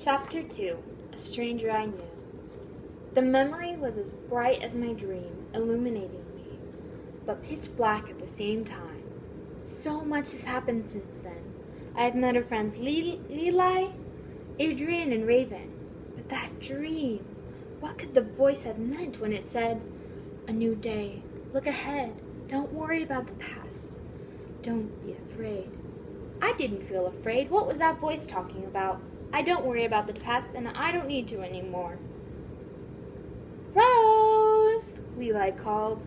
Chapter 2 A Stranger I Knew. The memory was as bright as my dream, illuminating me, but pitch black at the same time. So much has happened since then. I have met her friends Leeli, Adrian, and Raven. But that dream, what could the voice have meant when it said, "A new day, look ahead, don't worry about the past, don't be afraid"? I didn't feel afraid. What was that voice talking about? I don't worry about the past, and I don't need to anymore. "Rose!" Leeli called.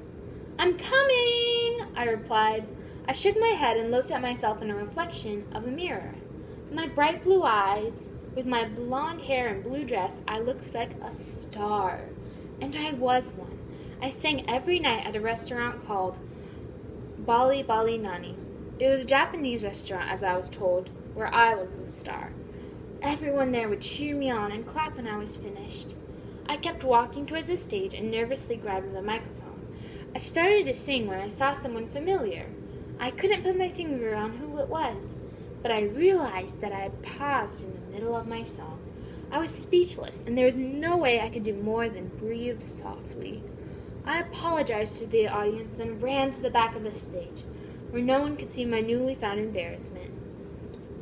"I'm coming!" I replied. I shook my head and looked at myself in a reflection of the mirror. With my bright blue eyes, with my blonde hair and blue dress, I looked like a star. And I was one. I sang every night at a restaurant called Bali Bali Nani. It was a Japanese restaurant, as I was told, where I was the star. Everyone there would cheer me on and clap when I was finished. I kept walking towards the stage and nervously grabbed the microphone. I started to sing when I saw someone familiar. I couldn't put my finger on who it was, but I realized that I had paused in the middle of my song. I was speechless, and there was no way I could do more than breathe softly. I apologized to the audience and ran to the back of the stage, where no one could see my newly found embarrassment.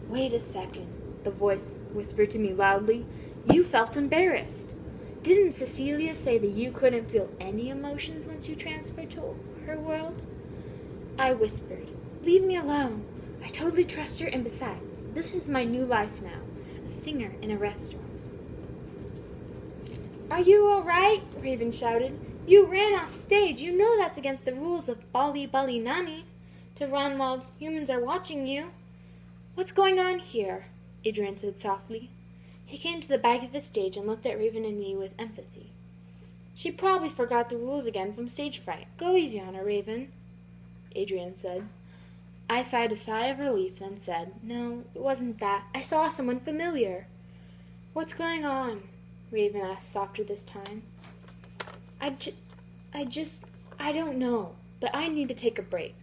"Wait a second," the voice whispered to me loudly. "You felt embarrassed. Didn't Cecilia say that you couldn't feel any emotions once you transferred to her world?" I whispered, "Leave me alone. I totally trust her, and besides, this is my new life now, a singer in a restaurant." "Are you all right?" Raven shouted. "You ran off stage. You know that's against the rules of Bali Bali Nani, to run while humans are watching you." "What's going on here?" Adrian said softly. He came to the back of the stage and looked at Raven and me with empathy. "She probably forgot the rules again from stage fright. Go easy on her, Raven," Adrian said. I sighed a sigh of relief, then said, "No, it wasn't that. I saw someone familiar." "What's going on?" Raven asked softer this time. I don't know, but I need to take a break.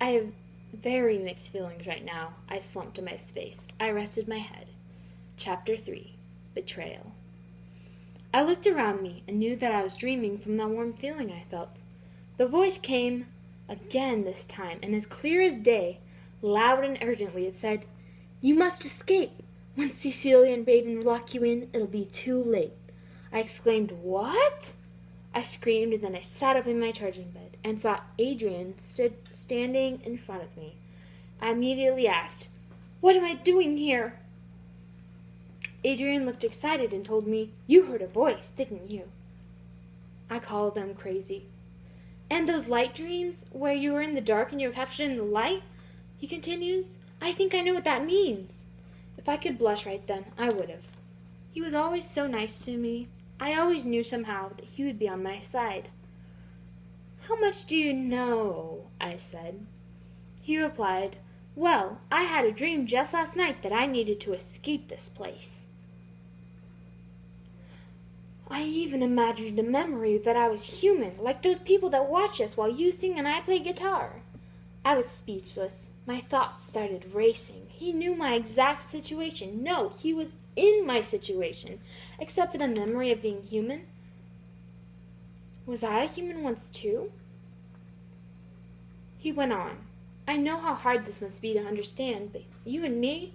I have very mixed feelings right now." I slumped to my space. I rested my head. Chapter 3 Betrayal. I looked around me and knew that I was dreaming from that warm feeling I felt. The voice came again this time, and as clear as day, loud and urgently, it said, "You must escape. Once Cecilia and Raven lock you in, it'll be too late." I exclaimed, "What?" I screamed, and then I sat up in my charging bed and saw Adrian standing in front of me. I immediately asked, "What am I doing here?" Adrian looked excited and told me, "You heard a voice, didn't you?" I called them crazy. "And those light dreams, where you were in the dark and you were captured in the light?" he continues. "I think I know what that means." If I could blush right then, I would have. He was always so nice to me. I always knew somehow that he would be on my side. "How much do you know?" I said. He replied, "Well, I had a dream just last night that I needed to escape this place. I even imagined a memory that I was human, like those people that watch us while you sing and I play guitar." I was speechless. My thoughts started racing. He knew my exact situation. No, he was in my situation, except for the memory of being human. Was I a human once too? He went on. "I know how hard this must be to understand, but you and me,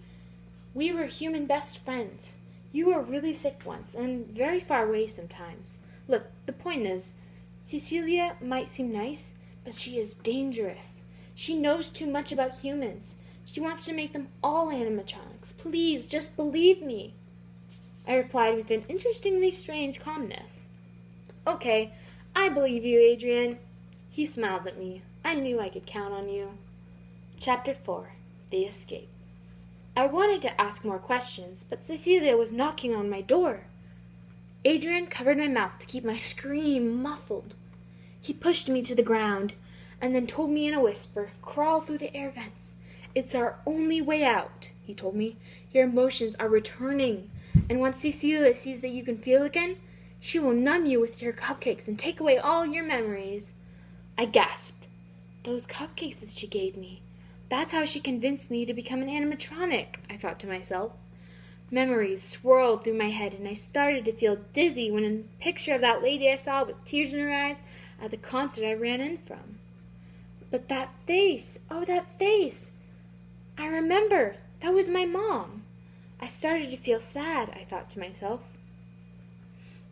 we were human best friends. You were really sick once, and very far away sometimes. Look, the point is, Cecilia might seem nice, but she is dangerous. She knows too much about humans. She wants to make them all animatronics. Please, just believe me." I replied with an interestingly strange calmness. "Okay, I believe you, Adrian." He smiled at me. I knew I could count on you. Chapter 4 The Escape. I wanted to ask more questions, but Cecilia was knocking on my door. Adrian covered my mouth to keep my scream muffled. He pushed me to the ground, and then told me in a whisper, "Crawl through the air vents. It's our only way out," he told me. "Your emotions are returning, and once Cecilia sees that you can feel again, she will numb you with her cupcakes and take away all your memories." I gasped. Those cupcakes that she gave me. That's how she convinced me to become an animatronic, I thought to myself. Memories swirled through my head, and I started to feel dizzy when a picture of that lady I saw with tears in her eyes at the concert I ran in from. But that face, oh, that face! I remember, that was my mom. I started to feel sad, I thought to myself.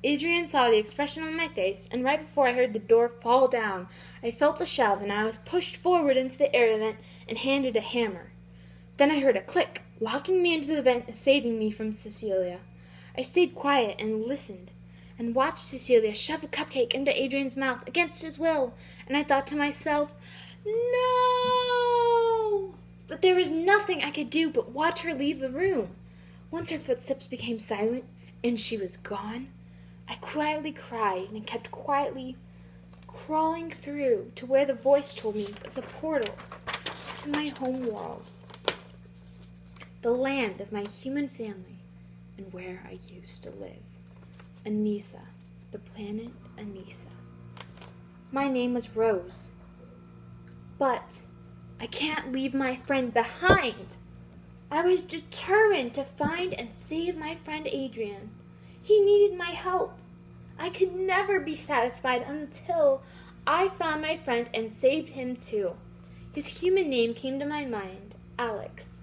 Adrian saw the expression on my face, and right before I heard the door fall down, I felt a shove, and I was pushed forward into the air vent and handed a hammer. Then I heard a click, locking me into the vent and saving me from Cecilia. I stayed quiet and listened, and watched Cecilia shove a cupcake into Adrian's mouth against his will, and I thought to myself, no! But there was nothing I could do but watch her leave the room. Once her footsteps became silent, and she was gone, I quietly cried and kept quietly crawling through to where the voice told me was a portal to my home world, the land of my human family, and where I used to live. Anissa, the planet Anissa. My name was Rose. But I can't leave my friend behind. I was determined to find and save my friend Adrian. He needed my help. I could never be satisfied until I found my friend and saved him too. His human name came to my mind, Alex.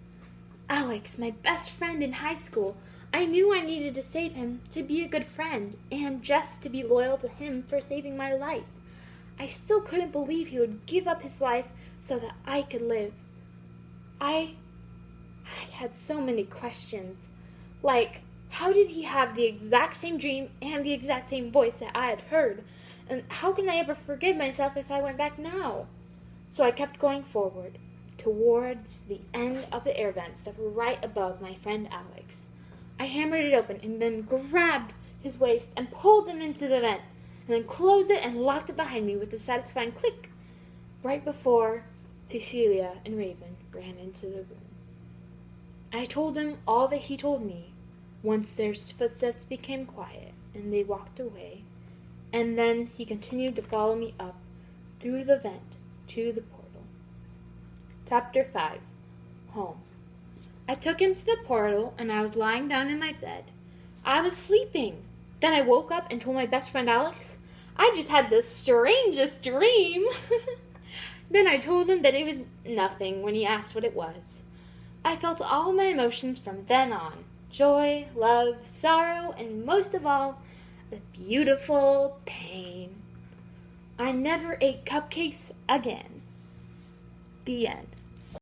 Alex, my best friend in high school. I knew I needed to save him to be a good friend and just to be loyal to him for saving my life. I still couldn't believe he would give up his life so that I could live. I had so many questions, like, how did he have the exact same dream and the exact same voice that I had heard? And how can I ever forgive myself if I went back now? So I kept going forward, towards the end of the air vents that were right above my friend Alex. I hammered it open and then grabbed his waist and pulled him into the vent, and then closed it and locked it behind me with a satisfying click, right before Cecilia and Raven ran into the room. I told them all that he told me, once their footsteps became quiet and they walked away, and then he continued to follow me up through the vent to the portal. Chapter 5. Home. I took him to the portal, and I was lying down in my bed. I was sleeping. Then I woke up and told my best friend Alex, I just had the strangest dream. Then I told him that it was nothing when he asked what it was. I felt all my emotions from then on. Joy, love, sorrow, and most of all, the beautiful pain. I never ate cupcakes again. The end.